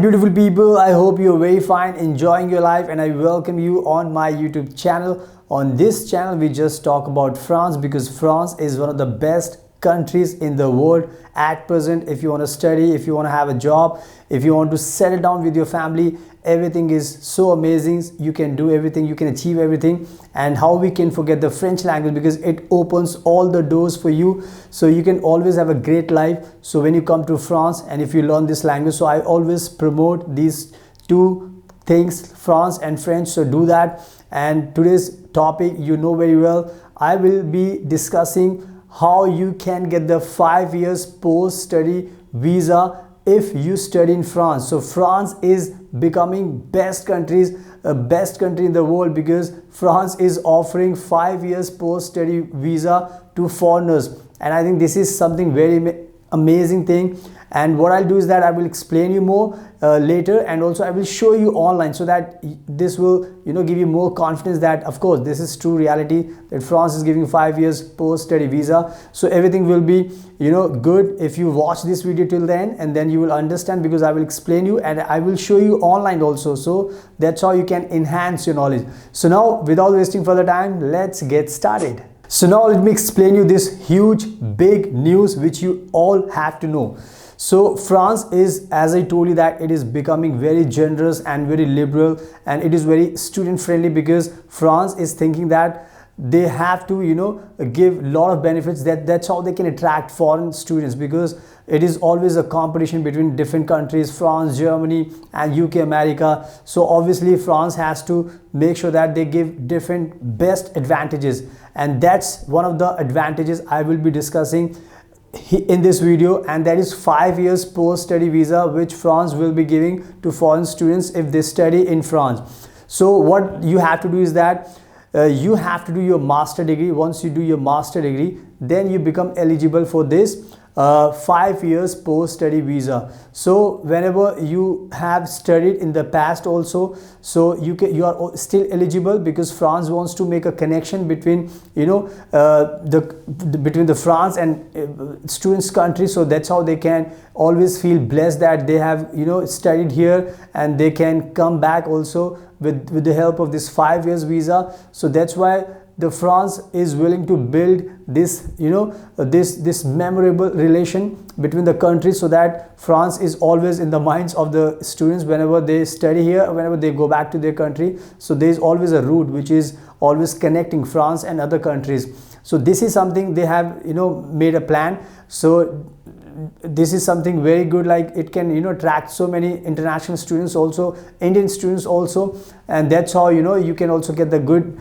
beautiful people, I hope you're very fine, enjoying your life, and I welcome you on my YouTube channel. On this channel we just talk about France because France is one of the best countries in the world at present. If you want to study, if you want to have a job, if you want to settle down with your family, everything is so amazing. You can do everything, you can achieve everything. And how we can forget the French language, because it opens all the doors for you, so you can always have a great life. So when you come to France and if you learn this language, so I always promote these two things, France and French, so do that. And today's topic, you know very well, I will be discussing how you can get the 5 years post-study visa if you study in France. So France is becoming best country in the world, because France is offering 5 years post-study visa to foreigners, and I think this is something very amazing thing. And what I'll do is that I will explain you more later, and also I will show you online, so that this will give you more confidence that of course this is true reality, that France is giving 5 years post-study visa. So everything will be good if you watch this video till the end, and then you will understand, because I will explain you and I will show you online also. So that's how you can enhance your knowledge. So now, without wasting further time, let's get started. So now let me explain you this huge big news which you all have to know. So France is, as I told you, that it is becoming very generous and very liberal, and it is very student friendly, because France is thinking that they have to give a lot of benefits. That's how they can attract foreign students, because it is always a competition between different countries, France, Germany and UK, America. So obviously France has to make sure that they give different best advantages, and that's one of the advantages I will be discussing in this video, and that is 5 years post-study visa which France will be giving to foreign students if they study in France. So what you have to do is that you have to do your master degree. Once you do your master degree, then you become eligible for this 5 years post-study visa. So whenever you have studied in the past also, so you are still eligible, because France wants to make a connection between between the France and students country. So that's how they can always feel blessed that they have studied here, and they can come back also with the help of this 5 years visa. So that's why the France is willing to build this this memorable relation between the countries, so that France is always in the minds of the students whenever they study here, whenever they go back to their country. So there is always a route which is always connecting France and other countries. So this is something they have made a plan. So this is something very good, like it can attract so many international students, also Indian students also, and that's how you can also get the good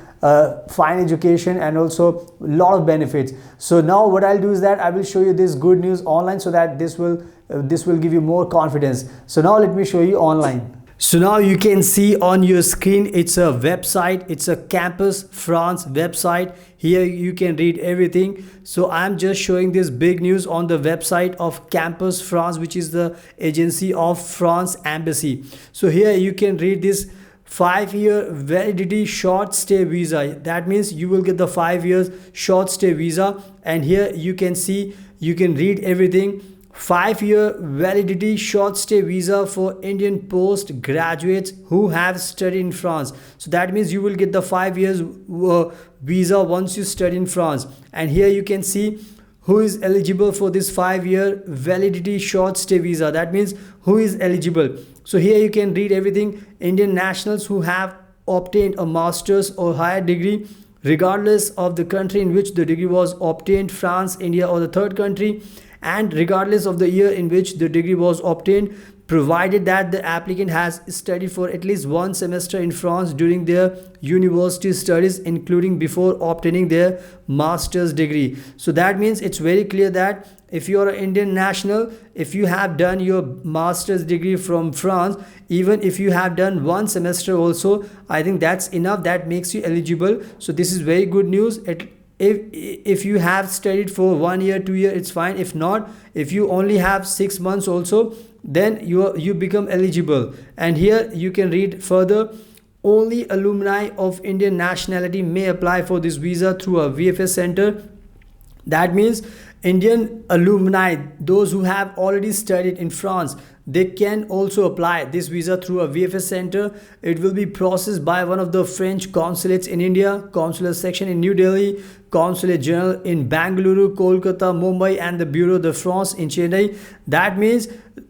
fine education and also a lot of benefits. So now what I'll do is that I will show you this good news online, so that this will give you more confidence. So now let me show you online. So now you can see on your screen, it's a website, it's a Campus France website. Here you can read everything. So I'm just showing this big news on the website of Campus France, which is the agency of France Embassy. So here you can read this 5-year validity short stay visa. That means you will get the 5 years short stay visa, and here you can see, you can read everything. 5-year validity short stay visa for Indian postgraduates who have studied in France. So that means you will get the 5 years visa once you study in France. And here you can see who is eligible for this 5-year validity short stay visa. That means who is eligible. So here you can read everything. Indian nationals who have obtained a master's or higher degree, regardless of the country in which the degree was obtained, France, India or the third country, and regardless of the year in which the degree was obtained, provided that the applicant has studied for at least 1 semester in France during their university studies, including before obtaining their master's degree. So that means it's very clear that if you are an Indian national, if you have done your master's degree from France, even if you have done 1 semester also, I think that's enough, that makes you eligible. So this is very good news. If you have studied for 1 year, 2 years, it's fine. If not, if you only have 6 months also, then you become eligible. And here you can read further. Only alumni of Indian nationality may apply for this visa through a VFS center. That means Indian alumni, those who have already studied in France, they can also apply this visa through a VFS center. It will be processed by one of the French consulates in India, consular section in New Delhi, consulate general in Bangalore, Kolkata, Mumbai, and the Bureau de France in Chennai. That means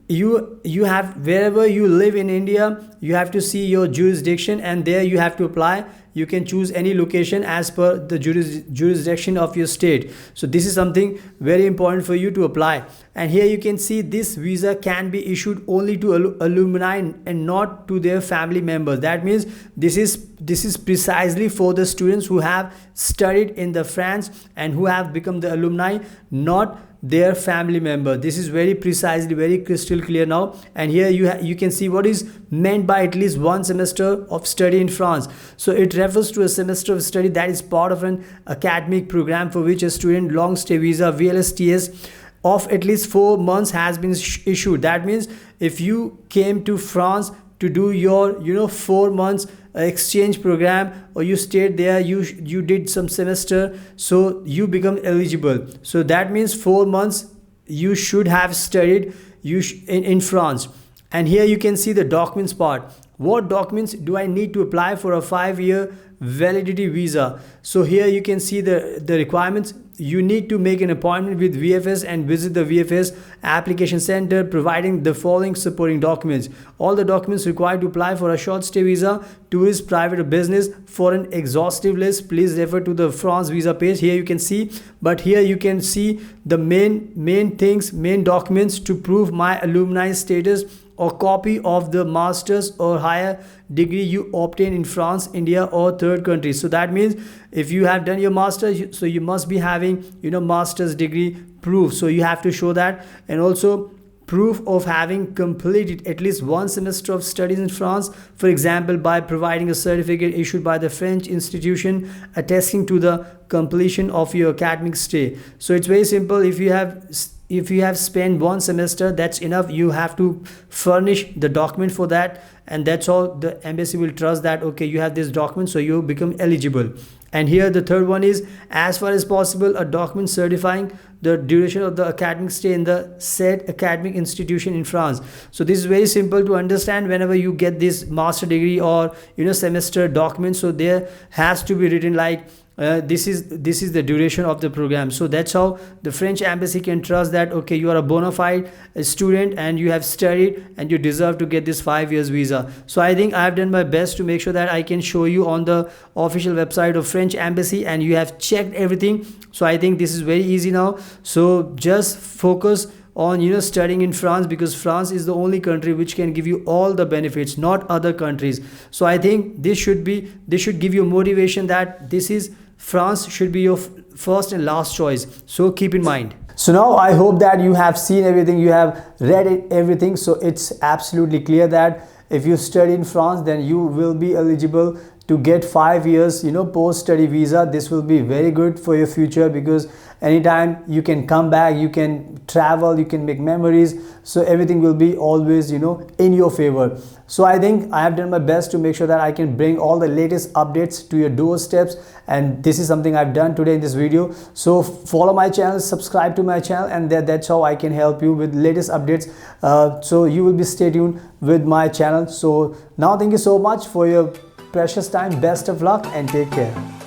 you have, wherever you live in India, you have to see your jurisdiction, and there you have to apply. You can choose any location as per the jurisdiction of your state. So this is something very important for you to apply. And here you can see this visa can be issued only to alumni and not to their family members. That means this is precisely for the students who have studied in the France and who have become the alumni, not their family member. This is very precisely, very crystal clear now. And here you can see what is meant by at least one semester of study in France. So it refers to a semester of study that is part of an academic program for which a student long stay visa VLSTS of at least 4 months has been issued. That means if you came to France to do your 4 months exchange program, or you stayed there, you did some semester, so you become eligible. So that means 4 months you should have studied in France. And here you can see the documents part. What documents do I need to apply for a 5-year validity visa? So here you can see the requirements. You need to make an appointment with VFS and visit the VFS application center, providing the following supporting documents. All the documents required to apply for a short stay visa, tourist, private or business. For an exhaustive list, please refer to the France visa page. Here you can see, but here you can see the main documents to prove my alumni status, or copy of the master's or higher degree you obtain in France, India or third country. So that means if you have done your master, so you must be having master's degree proof. So you have to show that, and also proof of having completed at least 1 semester of studies in France, for example by providing a certificate issued by the French institution attesting to the completion of your academic stay. So it's very simple. If you have spent 1 semester, that's enough. You have to furnish the document for that, and that's all. The embassy will trust that, okay, you have this document, so you become eligible. And here the third one is, as far as possible, a document certifying the duration of the academic stay in the said academic institution in France. So this is very simple to understand. Whenever you get this master degree or semester document, so there has to be written like this is the duration of the program. So that's how the French embassy can trust that, okay, you are a bona fide student and you have studied and you deserve to get this 5 years visa. So I think I've done my best to make sure that I can show you on the official website of French embassy, and you have checked everything. So I think this is very easy now. So just focus on studying in France, because France is the only country which can give you all the benefits, not other countries. So I think this should give you motivation that France should be your first and last choice. So keep in mind. So now I hope that you have seen everything, you have read everything. So it's absolutely clear that if you study in France, then you will be eligible to get 5 years post-study visa. This will be very good for your future, because anytime you can come back, you can travel, you can make memories. So everything will be always in your favor. So I think I have done my best to make sure that I can bring all the latest updates to your doorsteps, and this is something I've done today in this video. So follow my channel, subscribe to my channel, and that's how I can help you with latest updates. So you will be stay tuned with my channel. So now thank you so much for your precious time. Best of luck and take care.